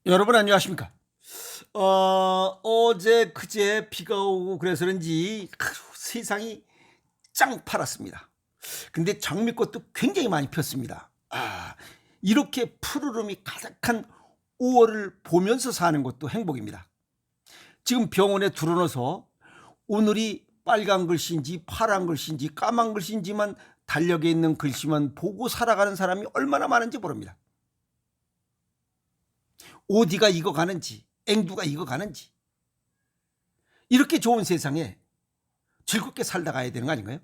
여러분 안녕하십니까? 어제 그제 비가 오고 그래서 그런지 세상이 짱 팔았습니다. 근데 장미꽃도 굉장히 많이 폈습니다. 이렇게 푸르름이 가득한 5월을 보면서 사는 것도 행복입니다. 지금 병원에 들어넣어서 오늘이 빨간 글씨인지 파란 글씨인지 까만 글씨인지만 달력에 있는 글씨만 보고 살아가는 사람이 얼마나 많은지 모릅니다. 어디가 익어가는지 앵두가 익어가는지 이렇게 좋은 세상에 즐겁게 살다 가야 되는 거 아닌가요?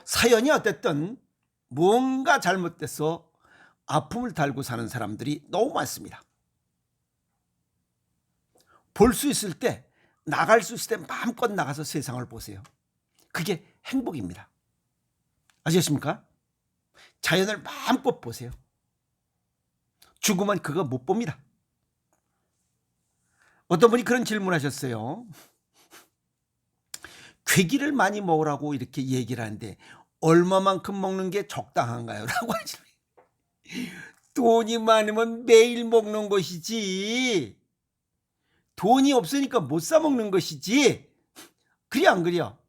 사연이 어쨌든 뭔가 잘못돼서 아픔을 달고 사는 사람들이 너무 많습니다. 볼 수 있을 때, 나갈 수 있을 때 마음껏 나가서 세상을 보세요. 그게 행복입니다. 아시겠습니까? 자연을 마음껏 보세요. 죽으면 그거 못 봅니다. 어떤 분이 그런 질문하셨어요. 괴기를 많이 먹으라고 이렇게 얘기를 하는데 얼마만큼 먹는 게 적당한가요? 라고 하죠. 돈이 많으면 매일 먹는 것이지 돈이 없으니까 못 사 먹는 것이지. 그래 안 그래요?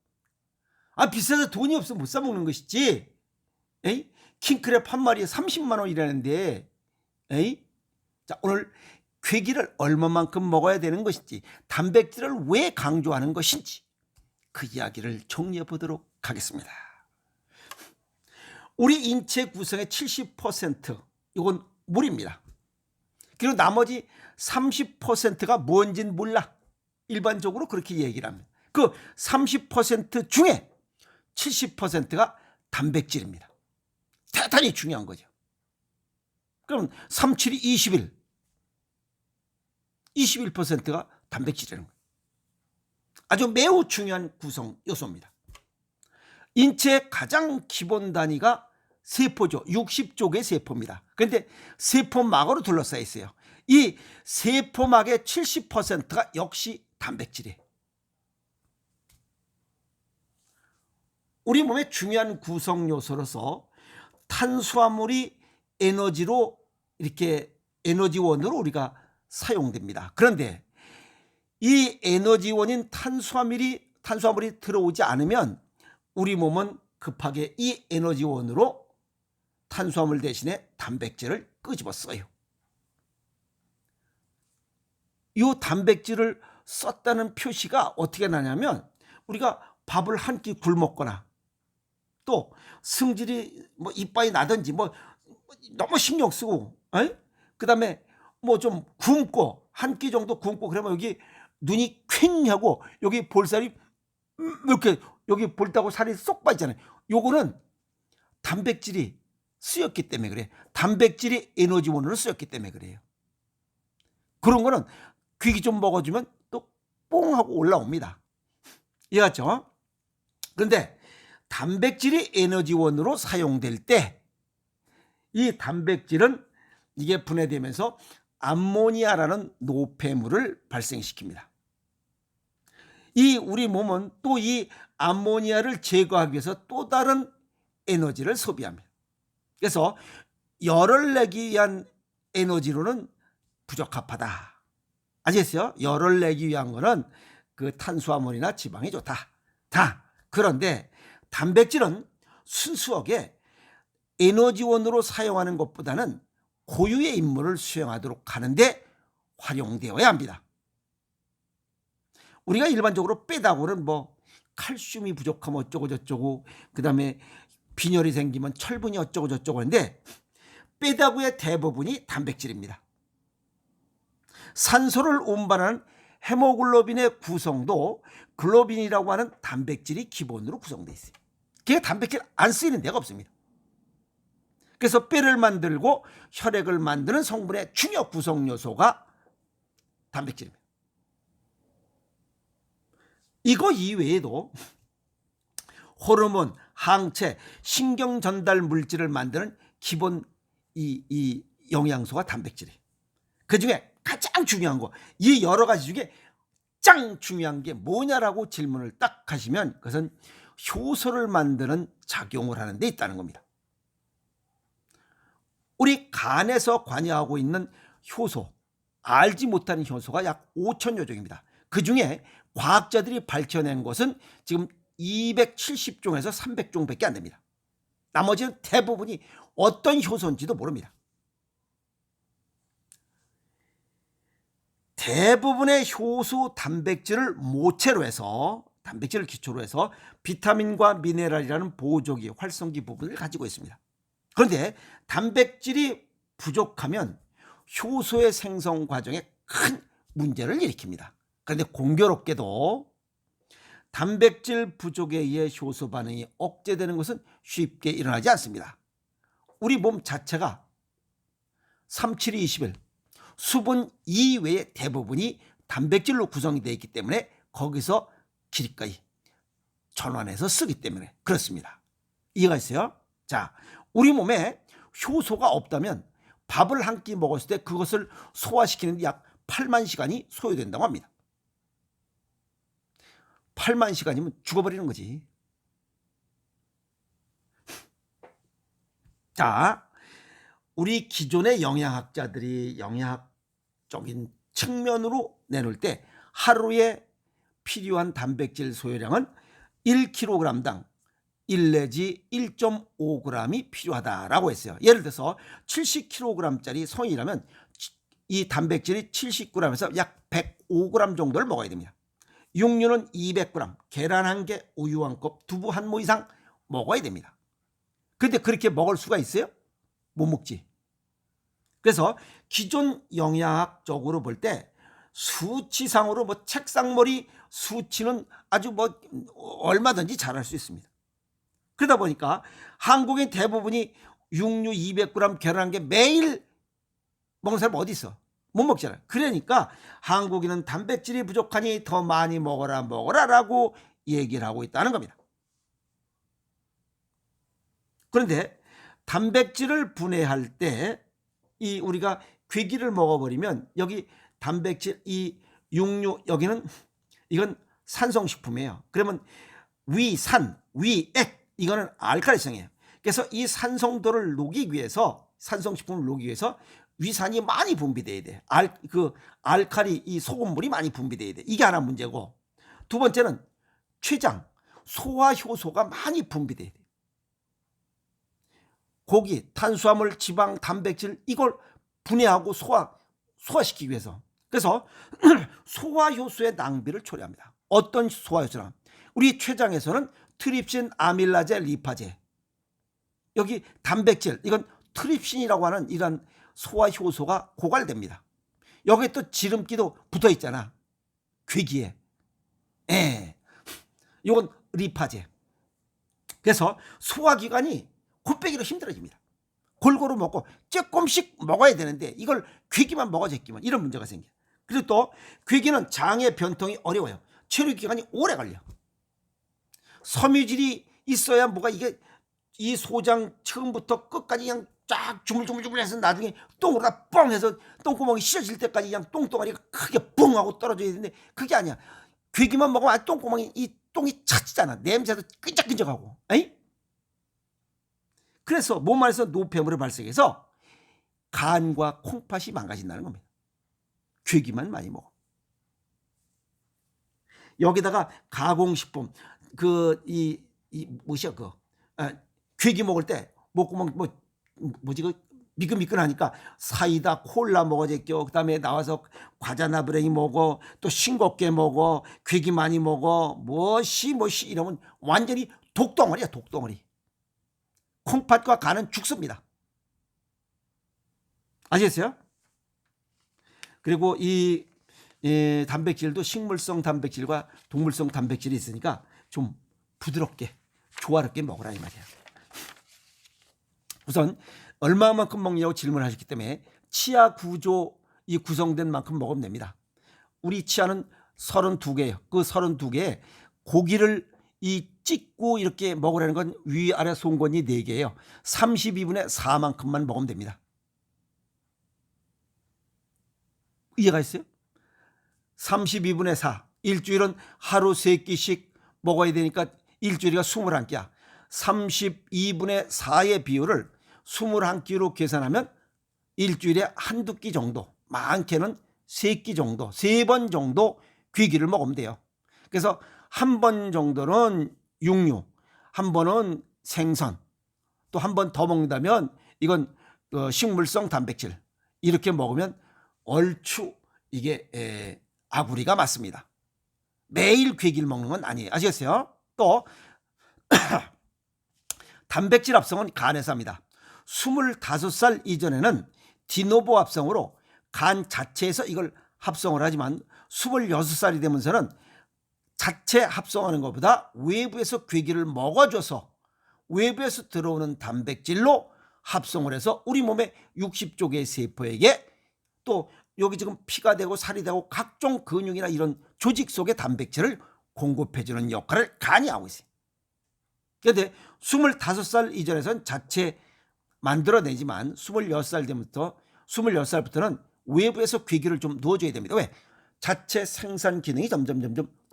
비싸서 돈이 없어 못 사 먹는 것이지. 에이? 킹크랩 한 마리에 30만 원이라는데 에이? 자, 오늘 괴기를 얼마만큼 먹어야 되는 것인지, 단백질을 왜 강조하는 것인지 그 이야기를 정리해 보도록 하겠습니다. 우리 인체 구성의 70% 이건 물입니다. 그리고 나머지 30%가 뭔진 몰라. 일반적으로 그렇게 얘기를 합니다. 그 30% 중에 70%가 단백질입니다. 대단히 중요한 거죠. 그럼 3, 7이 21. 21%가 단백질이라는 거예요. 아주 매우 중요한 구성 요소입니다. 인체의 가장 기본 단위가 세포죠. 60쪽의 세포입니다. 그런데 세포막으로 둘러싸여 있어요. 이 세포막의 70%가 역시 단백질이에요. 우리 몸의 중요한 구성 요소로서 탄수화물이 에너지로 이렇게 에너지원으로 우리가 사용됩니다. 그런데 이 에너지원인 탄수화물이 들어오지 않으면 우리 몸은 급하게 이 에너지원으로 탄수화물 대신에 단백질을 끄집어 써요. 이 단백질을 썼다는 표시가 어떻게 나냐면 우리가 밥을 한 끼 굶었거나 또 승질이 이빨이 나든지 너무 신경 쓰고 그다음에 좀 굶고 한 끼 정도 굶고 그러면 여기 눈이 퀭 하고 여기 볼살이 이렇게 여기 볼따고 살이 쏙 빠지잖아요. 요거는 단백질이 쓰였기 때문에 그래. 단백질이 에너지원으로 쓰였기 때문에 그래요. 그런 거는 귀기 좀 먹어주면 또 뽕 하고 올라옵니다. 이해갔죠? 그런데 단백질이 에너지원으로 사용될 때 이 단백질은 이게 분해되면서 암모니아라는 노폐물을 발생시킵니다. 이 우리 몸은 또 이 암모니아를 제거하기 위해서 또 다른 에너지를 소비합니다. 그래서 열을 내기 위한 에너지로는 부적합하다. 아시겠어요? 열을 내기 위한 거는 그 탄수화물이나 지방이 좋다. 그런데 단백질은 순수하게 에너지원으로 사용하는 것보다는 고유의 임무를 수행하도록 하는데 활용되어야 합니다. 우리가 일반적으로 빼다고는 칼슘이 부족하면 어쩌고 저쩌고 그다음에 빈혈이 생기면 철분이 어쩌고 저쩌고 하는데 빼다구의 대부분이 단백질입니다. 산소를 운반하는 헤모글로빈의 구성도 글로빈이라고 하는 단백질이 기본으로 구성되어 있어요. 그게 단백질 안 쓰이는 데가 없습니다. 그래서 뼈를 만들고 혈액을 만드는 성분의 중요 구성 요소가 단백질입니다. 이거 이외에도 호르몬, 항체, 신경 전달 물질을 만드는 기본 이 영양소가 단백질이에요. 그중에 가장 중요한 거, 이 여러 가지 중에 짱 중요한 게 뭐냐라고 질문을 딱 하시면 그것은 효소를 만드는 작용을 하는 데 있다는 겁니다. 우리 간에서 관여하고 있는 효소, 알지 못하는 효소가 약 5천여 종입니다. 그중에 과학자들이 밝혀낸 것은 지금 270종에서 300종밖에 안 됩니다. 나머지는 대부분이 어떤 효소인지도 모릅니다. 대부분의 효소 단백질을 모체로 해서, 단백질을 기초로 해서 비타민과 미네랄이라는 보조기, 활성기 부분을 가지고 있습니다. 그런데 단백질이 부족하면 효소의 생성 과정에 큰 문제를 일으킵니다. 그런데 공교롭게도 단백질 부족에 의해 효소 반응이 억제되는 것은 쉽게 일어나지 않습니다. 우리 몸 자체가 3721 수분 이외의 대부분이 단백질로 구성이 되어 있기 때문에 거기서 기꺼이 전환해서 쓰기 때문에 그렇습니다. 이해가 있어요? 자, 우리 몸에 효소가 없다면 밥을 한 끼 먹었을 때 그것을 소화시키는 데 약 8만 시간이 소요된다고 합니다. 8만 시간이면 죽어버리는 거지. 자, 우리 기존의 영양학자들이 영양학적인 측면으로 내놓을 때 하루에 필요한 단백질 소요량은 1kg당 1 내지 1.5g이 필요하다라고 했어요. 예를 들어서 70kg짜리 성인이라면 이 단백질이 70g에서 약 105g 정도를 먹어야 됩니다. 육류는 200g, 계란 1개, 우유 1컵, 두부 1모 이상 먹어야 됩니다. 그런데 그렇게 먹을 수가 있어요? 못 먹지. 그래서 기존 영양학적으로 볼 때 수치상으로 뭐 책상머리 수치는 아주 뭐 얼마든지 잘할 수 있습니다. 그러다 보니까 한국인 대부분이 육류 200g, 계란 1개 매일 먹는 사람 어디 있어? 못 먹잖아요. 그러니까 한국인은 단백질이 부족하니 더 많이 먹어라라고 얘기를 하고 있다는 겁니다. 그런데 단백질을 분해할 때 이 우리가 괴기를 먹어버리면 여기 단백질 이 육류 여기는 이건 산성식품이에요. 그러면 위산, 위액 이거는 알칼리성이에요. 그래서 이 산성도를 녹이기 위해서 산성식품을 녹이기 위해서 위산이 많이 분비돼야 돼. 알칼리 이 소금물이 많이 분비돼야 돼. 이게 하나 문제고, 두 번째는 췌장, 소화 효소가 많이 분비돼야 돼. 고기, 탄수화물, 지방, 단백질 이걸 분해하고 소화시키기 위해서. 그래서 소화 효소의 낭비를 초래합니다. 어떤 소화 효소나 우리 췌장에서는 트립신, 아밀라제, 리파제 여기 단백질 이건 트립신이라고 하는 이런 소화 효소가 고갈됩니다. 여기에 또 지름기도 붙어 있잖아. 괴기에. 이건 리파제. 그래서 소화기관이 곱빼기로 힘들어집니다. 골고루 먹고 조금씩 먹어야 되는데 이걸 괴기만 먹어 제끼면 이런 문제가 생겨요. 그리고 또 괴기는 장의 변통이 어려워요. 체류기간이 오래 걸려. 섬유질이 있어야 뭐가 이게 이 소장 처음부터 끝까지 그냥 쫙 주물주물주물해서 나중에 똥으로 뻥 해서 똥구멍이 씌어질 때까지 그냥 똥덩어리가 크게 뻥 하고 떨어져야 되는데 그게 아니야. 괴기만 먹으면 아주 똥구멍이 이 똥이 차지잖아. 냄새도 끈적끈적하고. 에이? 그래서 몸 안에서 노폐물을 발생해서 간과 콩팥이 망가진다는 겁니다. 괴기만 많이 먹어. 여기다가 가공식품 괴기 먹을 때 목구멍 미끈미끈하니까 사이다 콜라 먹어 제껴. 그다음에 나와서 과자나 브랭이 먹어. 또 싱겁게 먹어. 괴기 많이 먹어. 뭐시 이러면 완전히 독덩어리야, 독덩어리. 콩팥과 간은 죽습니다. 아시겠어요? 그리고 이 단백질도 식물성 단백질과 동물성 단백질이 있으니까 좀 부드럽게 조화롭게 먹으라 이 말이야. 우선 얼마만큼 먹냐고 질문하셨기 때문에 치아 구조 이 구성된 만큼 먹으면 됩니다. 우리 치아는 32개예요. 그 32개에 고기를 이 찍고 이렇게 먹으라는 건 위아래 송곳니 4개예요. 32분의 4만큼만 먹으면 됩니다. 이해가 있어요? 32분의 4. 일주일은 하루 3끼씩 먹어야 되니까 일주일이가 21끼야. 32분의 4의 비율을 21끼로 계산하면 일주일에 한두 끼 정도. 많게는 3끼 정도, 3번 정도 귀기를 먹으면 돼요. 그래서 한 번 정도는 육류, 한 번은 생선, 또 한 번 더 먹는다면 이건 식물성 단백질, 이렇게 먹으면 얼추 이게 아구리가 맞습니다. 매일 귀기를 먹는 건 아니에요. 아시겠어요? 또 단백질 합성은 간에서 합니다. 25살 이전에는 디노보 합성으로 간 자체에서 이걸 합성을 하지만 26살이 되면서는 자체 합성하는 것보다 외부에서 괴기를 먹어줘서 외부에서 들어오는 단백질로 합성을 해서 우리 몸의 60조 개의 세포에게, 또 여기 지금 피가 되고 살이 되고 각종 근육이나 이런 조직 속의 단백질을 공급해주는 역할을 간이 하고 있어요. 그런데 25살 이전에서는 자체 만들어내지만 26살부터는 외부에서 괴기를 좀 넣어줘야 됩니다. 왜? 자체 생산 기능이 점점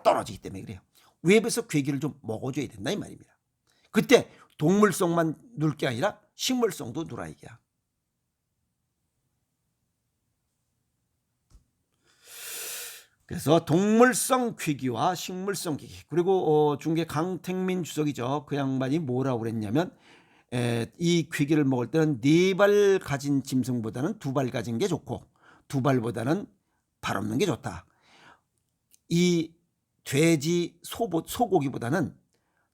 떨어지기 때문에 그래요. 외부에서 괴기를 좀 먹어줘야 된다 이 말입니다. 그때 동물성만 누를 게 아니라 식물성도 누라 이게야. 그래서 동물성 귀기와 식물성 귀기, 그리고 중계 강택민 주석이죠. 그 양반이 뭐라고 그랬냐면 이 귀기를 먹을 때는 4발 가진 짐승보다는 2발 가진 게 좋고 2발보다는 발 없는 게 좋다. 이 돼지 소고기보다는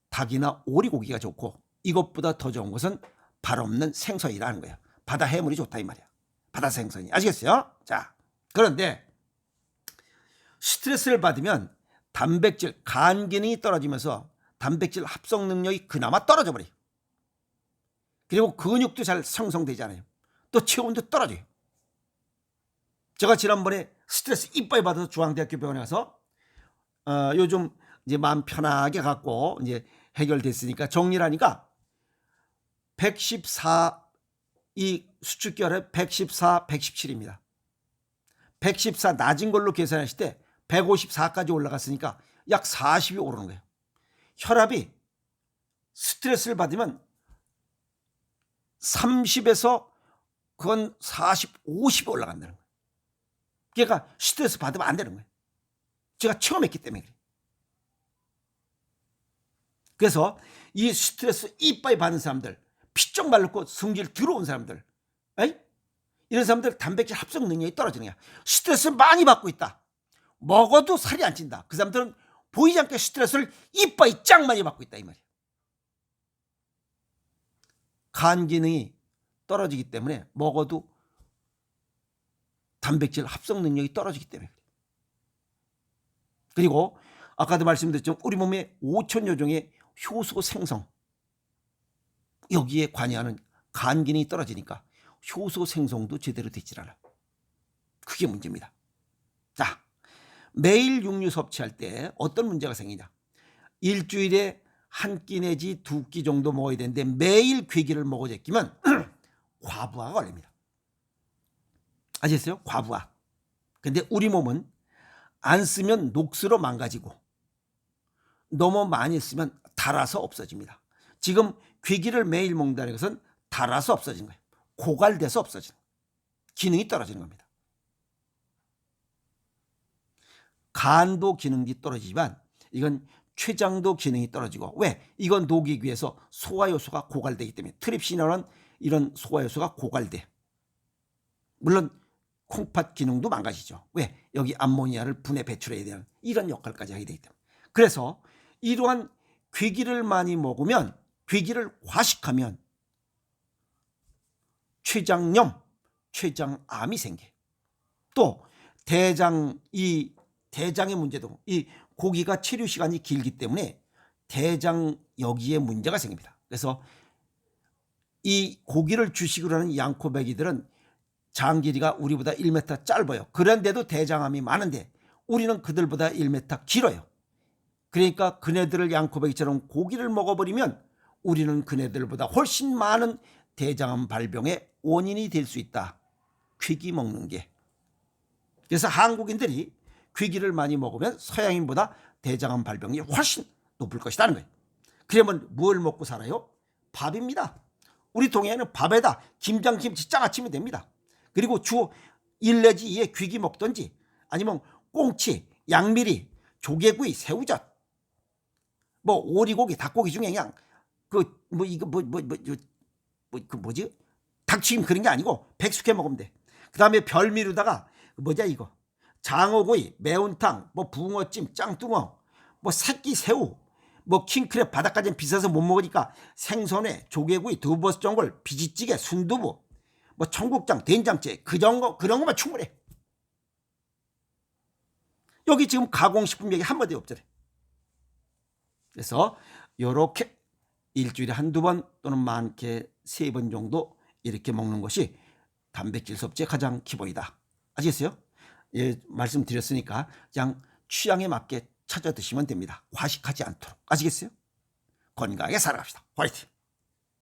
닭이나 오리고기가 좋고 이것보다 더 좋은 것은 발 없는 생선이라는 거예요. 바다 해물이 좋다 이 말이야. 바다 생선이. 아시겠어요? 자, 그런데 스트레스를 받으면 단백질, 간 기능이 떨어지면서 단백질 합성 능력이 그나마 떨어져 버려요. 그리고 근육도 잘 형성되지 않아요. 또 체온도 떨어져요. 제가 지난번에 스트레스 이빨 받아서 중앙대학교 병원에 가서 요즘 이제 마음 편하게 갖고 이제 해결됐으니까 정리를 하니까 114, 이 수축결에 114, 117입니다. 114 낮은 걸로 계산했을 때 154까지 올라갔으니까 약 40이 오르는 거예요. 혈압이 스트레스를 받으면 30에서 그건 40, 50이 올라간다는 거예요. 그러니까 스트레스 받으면 안 되는 거예요. 제가 처음 했기 때문에 그래요. 그래서 이 스트레스 이빠이 받는 사람들, 피쩍 말랐고 성질 들어온 사람들, 이런 사람들 단백질 합성 능력이 떨어지는 거야. 스트레스 많이 받고 있다. 먹어도 살이 안 찐다. 그 사람들은 보이지 않게 스트레스를 이빠이 짱 많이 받고 있다 이 말이야. 간 기능이 떨어지기 때문에 먹어도 단백질 합성 능력이 떨어지기 때문에. 그리고 아까도 말씀드렸지만 우리 몸에 5천여 종의 효소 생성, 여기에 관여하는 간 기능이 떨어지니까 효소 생성도 제대로 되질 않아. 그게 문제입니다. 자, 매일 육류 섭취할 때 어떤 문제가 생기냐. 일주일에 한 끼 내지 2끼 정도 먹어야 되는데 매일 괴기를 먹어 제끼면 과부하가 걸립니다. 아시겠어요? 과부하. 근데 우리 몸은 안 쓰면 녹슬어 망가지고 너무 많이 쓰면 닳아서 없어집니다. 지금 괴기를 매일 먹는다는 것은 닳아서 없어지는 거예요. 고갈돼서 없어지는 거예요. 기능이 떨어지는 겁니다. 간도 기능이 떨어지지만 이건 췌장도 기능이 떨어지고, 왜? 이건 녹이기 위해서 소화효소가 고갈되기 때문에. 트립시나는 이런 소화효소가 고갈돼. 물론 콩팥 기능도 망가지죠. 왜? 여기 암모니아를 분해 배출해야 되는 이런 역할까지 하게 되기 때문에. 그래서 이러한 괴기를 많이 먹으면, 괴기를 과식하면 췌장염, 췌장암이 생겨. 또 이 대장의 문제도, 이 고기가 체류 시간이 길기 때문에 대장 여기에 문제가 생깁니다. 그래서 이 고기를 주식으로 하는 양코배기들은 장 길이가 우리보다 1m 짧아요. 그런데도 대장암이 많은데 우리는 그들보다 1m 길어요. 그러니까 그네들을 양코배기처럼 고기를 먹어버리면 우리는 그네들보다 훨씬 많은 대장암 발병의 원인이 될 수 있다. 괴기 먹는 게. 그래서 한국인들이 괴기를 많이 먹으면 서양인보다 대장암 발병이 훨씬 높을 것이라는 거예요. 그러면 뭘 먹고 살아요? 밥입니다. 우리 동해에는 밥에다 김장김치 짜가치면 됩니다. 그리고 주 1 내지 2에 귀기 먹든지 아니면 꽁치, 양미리, 조개구이, 새우젓, 뭐 오리고기, 닭고기 중에 그냥 그 뭐 이거 그 뭐지? 닭튀김 그런 게 아니고 백숙해 먹으면 돼. 그다음에 별미로다가 뭐냐 이거 장어구이, 매운탕, 뭐 붕어찜, 짱뚱어, 뭐 새끼 새우, 뭐 킹크랩 바닷가재는 비싸서 못 먹으니까 생선회, 조개구이, 두부버섯전골, 비지찌개, 순두부, 뭐 청국장, 된장찌개 그런 거만 충분해. 여기 지금 가공식품 얘기 한마디 없잖아요. 그래서 요렇게 일주일에 한두 번 또는 많게 3번 정도 이렇게 먹는 것이 단백질 섭취의 가장 기본이다. 아시겠어요? 예, 말씀드렸으니까 그냥 취향에 맞게 찾아 드시면 됩니다. 과식하지 않도록. 아시겠어요? 건강하게 살아갑시다. 화이팅!